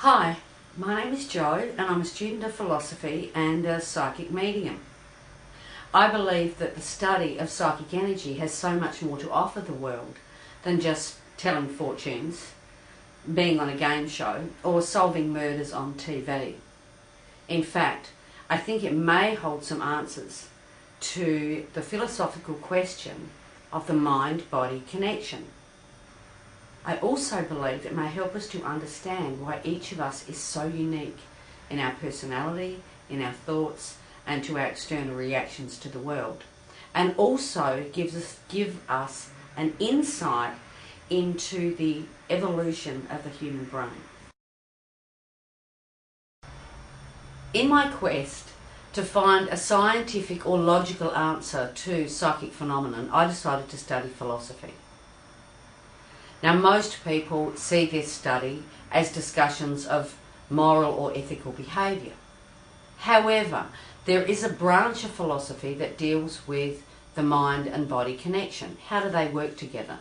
Hi, my name is Jo and I'm a student of philosophy and a psychic medium. I believe that the study of psychic energy has so much more to offer the world than just telling fortunes, being on a game show or solving murders on TV. In fact, I think it may hold some answers to the philosophical question of the mind-body connection. I also believe it may help us to understand why each of us is so unique in our personality, in our thoughts, and to our external reactions to the world, and also give us an insight into the evolution of the human brain. In my quest to find a scientific or logical answer to psychic phenomenon, I decided to study philosophy. Now, most people see this study as discussions of moral or ethical behaviour. However, there is a branch of philosophy that deals with the mind and body connection. How do they work together?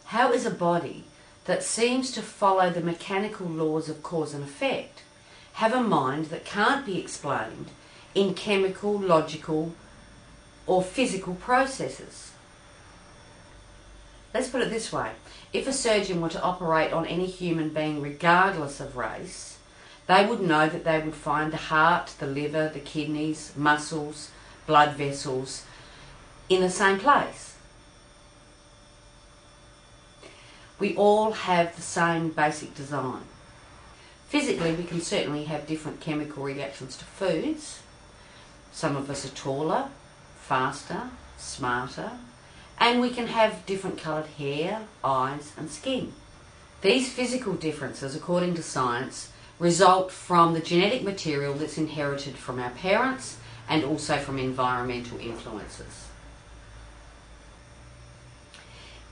How is a body that seems to follow the mechanical laws of cause and effect have a mind that can't be explained in chemical, logical, or physical processes? Let's put it this way. If a surgeon were to operate on any human being regardless of race, they would know that they would find the heart, the liver, the kidneys, muscles, blood vessels in the same place. We all have the same basic design. Physically, we can certainly have different chemical reactions to foods. Some of us are taller, faster, smarter, and we can have different coloured hair, eyes and skin. These physical differences, according to science, result from the genetic material that's inherited from our parents and also from environmental influences.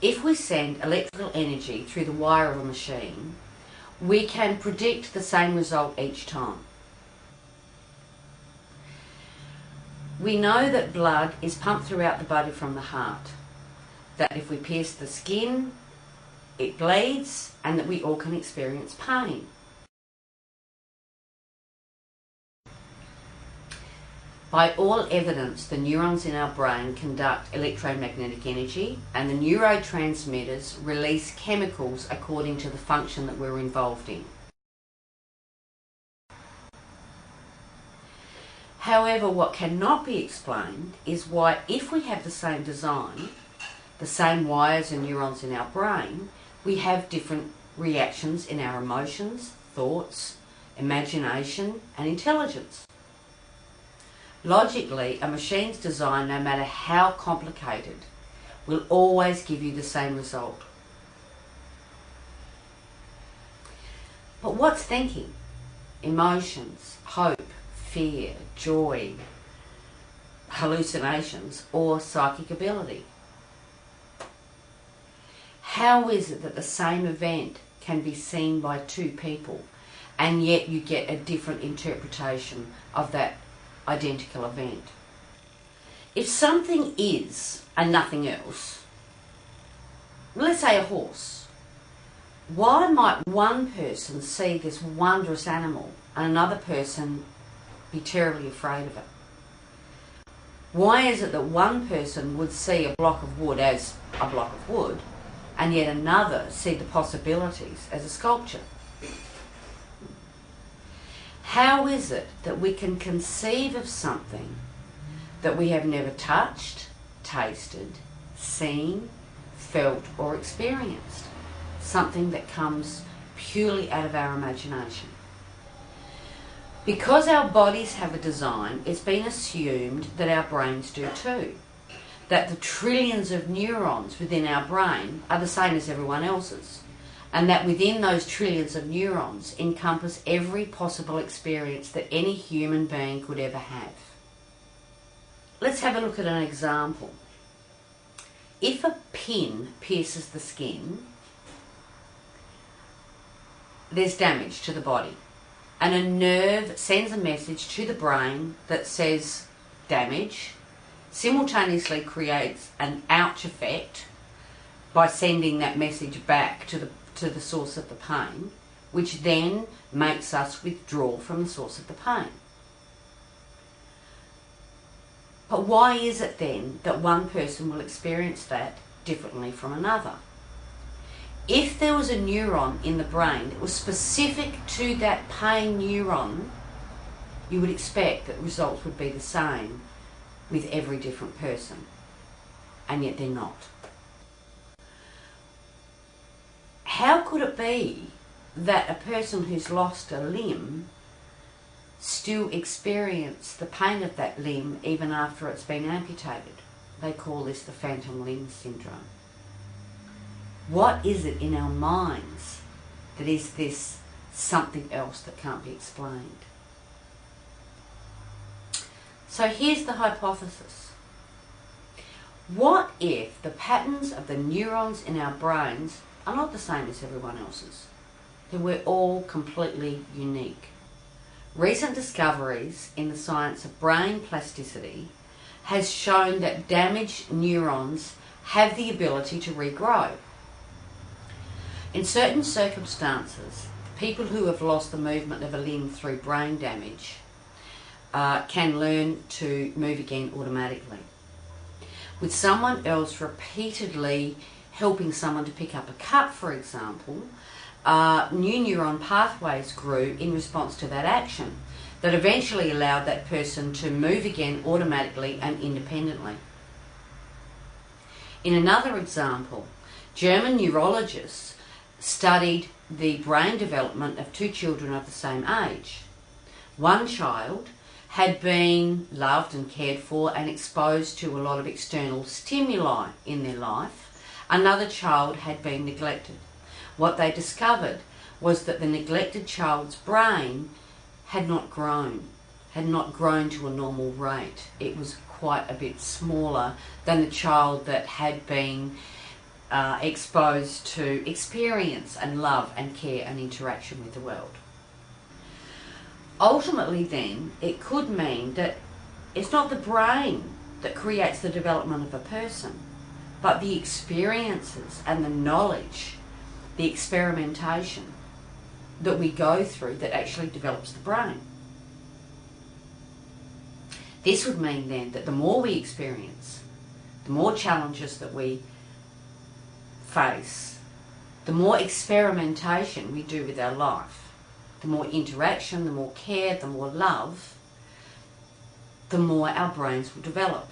If we send electrical energy through the wire of a machine, we can predict the same result each time. We know that blood is pumped throughout the body from the heart, that if we pierce the skin, it bleeds, and that we all can experience pain. By all evidence, the neurons in our brain conduct electromagnetic energy, and the neurotransmitters release chemicals according to the function that we're involved in. However, what cannot be explained is why, if we have the same design, the same wires and neurons in our brain, we have different reactions in our emotions, thoughts, imagination and intelligence. Logically, a machine's design, no matter how complicated, will always give you the same result. But what's thinking? Emotions, hope, fear, joy, hallucinations, or psychic ability? How is it that the same event can be seen by two people and yet you get a different interpretation of that identical event? If something is and nothing else, let's say a horse, why might one person see this wondrous animal and another person be terribly afraid of it? Why is it that one person would see a block of wood as a block of wood and yet another see the possibilities as a sculpture? How is it that we can conceive of something that we have never touched, tasted, seen, felt or experienced? Something that comes purely out of our imagination. Because our bodies have a design, it's been assumed that our brains do too. That the trillions of neurons within our brain are the same as everyone else's, and that within those trillions of neurons encompass every possible experience that any human being could ever have. Let's have a look at an example. If a pin pierces the skin, there's damage to the body, and a nerve sends a message to the brain that says damage, simultaneously creates an ouch effect by sending that message back to the source of the pain, which then makes us withdraw from the source of the pain. But why is it then that one person will experience that differently from another? If there was a neuron in the brain that was specific to that pain neuron, you would expect that results would be the same with every different person, and yet they're not. How could it be that a person who's lost a limb still experience the pain of that limb even after it's been amputated? They call this the phantom limb syndrome. What is it in our minds that is this something else that can't be explained? So here's the hypothesis. What if the patterns of the neurons in our brains are not the same as everyone else's? That we're all completely unique. Recent discoveries in the science of brain plasticity has shown that damaged neurons have the ability to regrow. In certain circumstances, people who have lost the movement of a limb through brain damage can learn to move again automatically. With someone else repeatedly helping someone to pick up a cup, for example, new neuron pathways grew in response to that action that eventually allowed that person to move again automatically and independently. In another example, German neurologists studied the brain development of two children of the same age. One child had been loved and cared for and exposed to a lot of external stimuli in their life. Another child had been neglected. What they discovered was that the neglected child's brain had not grown to a normal rate. It was quite a bit smaller than the child that had been exposed to experience and love and care and interaction with the world. Ultimately then, it could mean that it's not the brain that creates the development of a person, but the experiences and the knowledge, the experimentation that we go through that actually develops the brain. This would mean then that the more we experience, the more challenges that we face, the more experimentation we do with our life, the more interaction, the more care, the more love, the more our brains will develop.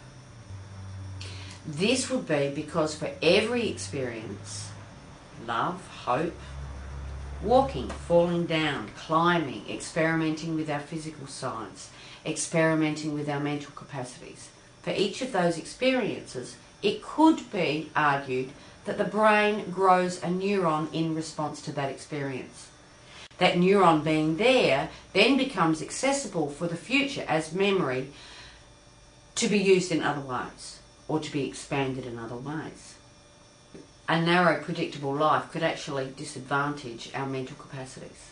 This would be because for every experience, love, hope, walking, falling down, climbing, experimenting with our physical science, experimenting with our mental capacities, for each of those experiences, it could be argued that the brain grows a neuron in response to that experience. That neuron being there then becomes accessible for the future as memory to be used in other ways or to be expanded in other ways. A narrow, predictable life could actually disadvantage our mental capacities.